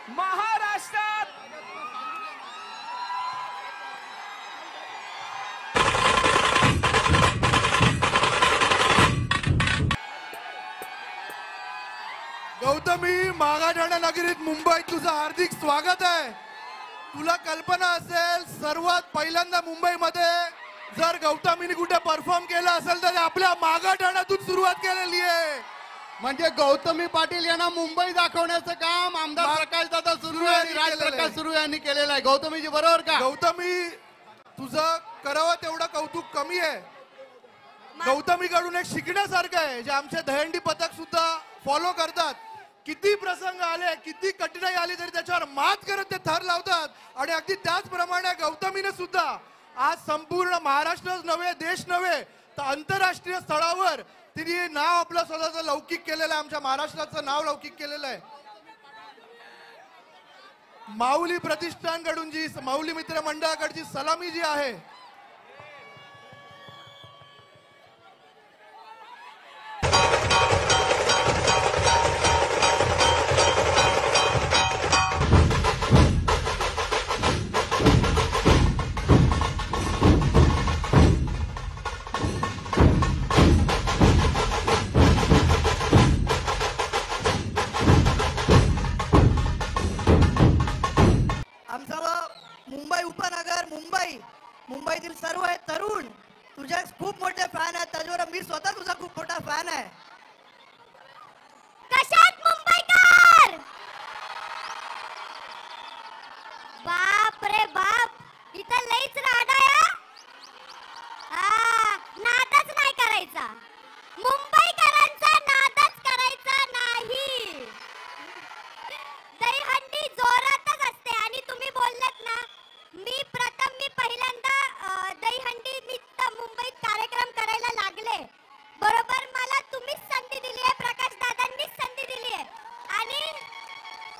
महाराष्ट्रात गौतमी, मागाठाणा नगरीत मुंबईत तुझं हार्दिक स्वागत आहे. तुला कल्पना असेल सर्वात पहिल्यांदा मुंबईमध्ये जर गौतमीने कुठे परफॉर्म केला असेल तर आपल्या मागाठाण्यातून सुरुवात केलेली आहे. म्हणजे गौतमी पाटील यांना मुंबई दाखवण्याचं काम आमदार प्रकाश दादा सुरू आणि राजप्रकाश सुरू यांनी केलेलं आहे. गौतमीजी बरोबर का? गौतमी, तुझं करावं तेवढं कौतुक कमी आहे. गौतमीकडून एक शिकण्यासारखं आहे जे आमचे दहीहंडी पथक सुद्धा फॉलो करतात. किती प्रसंग आले, किती कठीणाई आली तरी त्याच्यावर मात करत ते थर लावतात. आणि अगदी त्याचप्रमाणे गौतमीने सुद्धा आज संपूर्ण महाराष्ट्रच नव्हे, देश नव्हे तर आंतरराष्ट्रीय स्तरावर तिने नाव आपलं स्वतःचं लौकिक केलेलं आहे. आमच्या महाराष्ट्राचं नाव लौकिक केलेलं आहे. माऊली प्रतिष्ठानकडून जी माऊली मित्र मंडळाकडची सलामी जी आहे मुंबई उपनगर, मुंबईतील सर्व तरुण तुझे खूप मोठे फॅन आहेत. त्याच्यावर मी स्वतः तुझा खूप मोठा फॅन आहे. कशात मुंबईकर? बाप रे बाप, इथं लईच राडा आहे. नादच नाही करायचा, मुंबईकरांचा नादच करायचा नाही. दहीहंडी जोरातच असते. आणि तुम्ही बोललात ना, मी पहिल्यांदा दहीहंडी निमित्त मुंबईत कार्यक्रम करायला लागले. बरोबर मला तुम्हीच संधी दिली आहे, प्रकाश दादांनीच संधी दिली आहे. आणि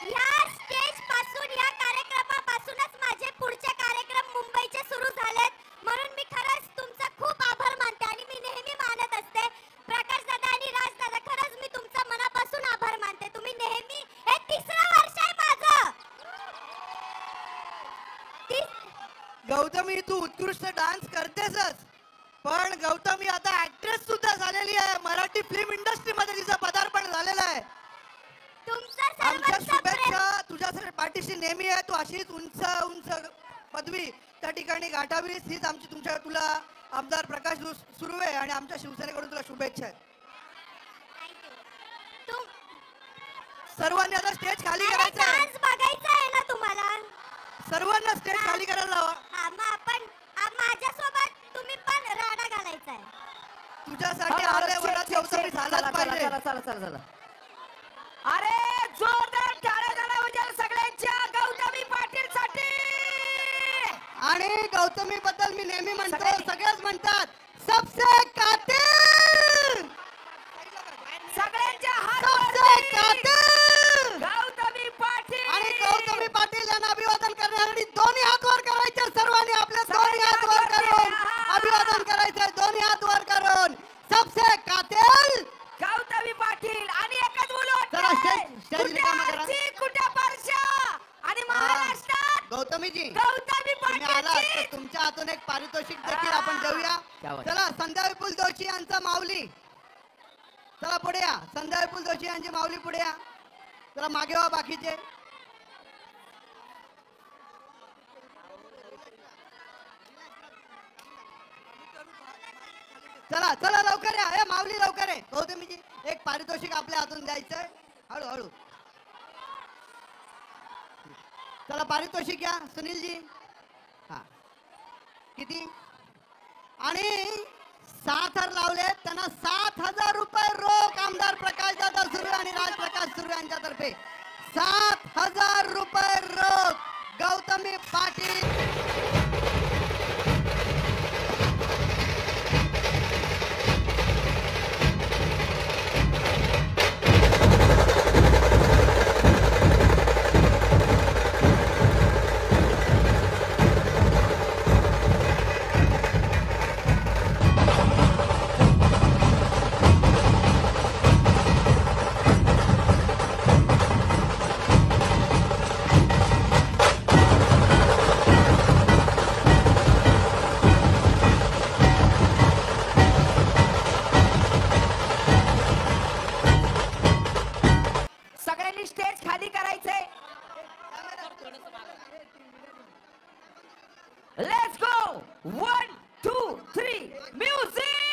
ह्या स्टेज पासून, या कार्यक्रमापासूनच माझे पुढचे कार्यक्रम मुंबईचे सुरू झालेत. म्हणून मी खरंच तुमचा खूप आभार मानते. आणि मी नेहमी मानत असते प्रकाश दादा आणि राज दादा, खरंच मी तुमचा मनापासून आभार मानते. तुम्ही नेहमी, हे तिसरं वर्ष आहे माझं. गौतमी, तू उत्कृष्ट डान्स करतेसच, पण गौतमी आता ऍक्ट्रेस सुद्धा झालेली आहे. मराठी फिल्म इंडस्ट्री मध्ये तिचं पदार्पण झालेलं आहे. आमच्या शुभेच्छा तुझ्या पाठीशी नेहमी आहे. तू अशीच उंच उंच पदवी त्या ठिकाणी गाठावीस हीच आमची तुला आमदार प्रकाश सुर्वे आणि आमच्या शिवसेनेकडून तुला शुभेच्छा आहेत. सर्वांनी आता स्टेज खाली करायचं आहे. बघायचं आहे ना तुम्हाला? सर्वांना स्टेज खाली करायला लावा. आपण माझ्यासोबत तुम्ही पण राडा घालायचा आहे. तुझ्यासाठी आले वरात गौतमी झालाच पाहिजे. चला. अरे जोरदार टाळ्या झाला म्हणजे सगळ्यांच्या गौतमी पाटील साठी. आणि गौतमी बद्दल मी नेहमी म्हणतो, सगळेच म्हणतात सबसे कातिल, सगळ्यांच्या सबसे कातिल गौतमी पाटील. आणि गौतमी पाटील यांना अभिवादन करण्यासाठी दोन्ही हात वर करायचे. सर्वांनी आपले दोन्ही हात वर करून अभिवादन करायचे. दोन्ही हात वर करून सबसे कातिल गौतमी पाटील. आणि एकच बोलू कुठे परशा आणि महाराष्ट्रात गौतमीजी गौतमी पाटील. तुमच्या हातून एक पारितोषिक देखील आपण देऊया. चला, संध्या विपुल जोशी यांचा माऊली, चला पुढे या. संध्या विपुल जोशी यांची माऊली पुढे या. चला मागे व्हा बाकीचे. चला चला लवकर या. हे माऊली लवकर आहे. गौतमीजी, एक पारितोषिक आपल्या हातून द्यायचंय. हळूहळू चला, पारितोषिक या सुनीलजी. हा, किती? आणि 7 हार लावले त्यांना 7,000 रुपये रोख आमदार प्रकाश दादा सुर्वे आणि राजप्रकाश सुर्वे यांच्यातर्फे 7,000 रुपये रोख गौतमी पाटील. आणि स्टेज खाली करायचंय. Let's go 1 2 3 music.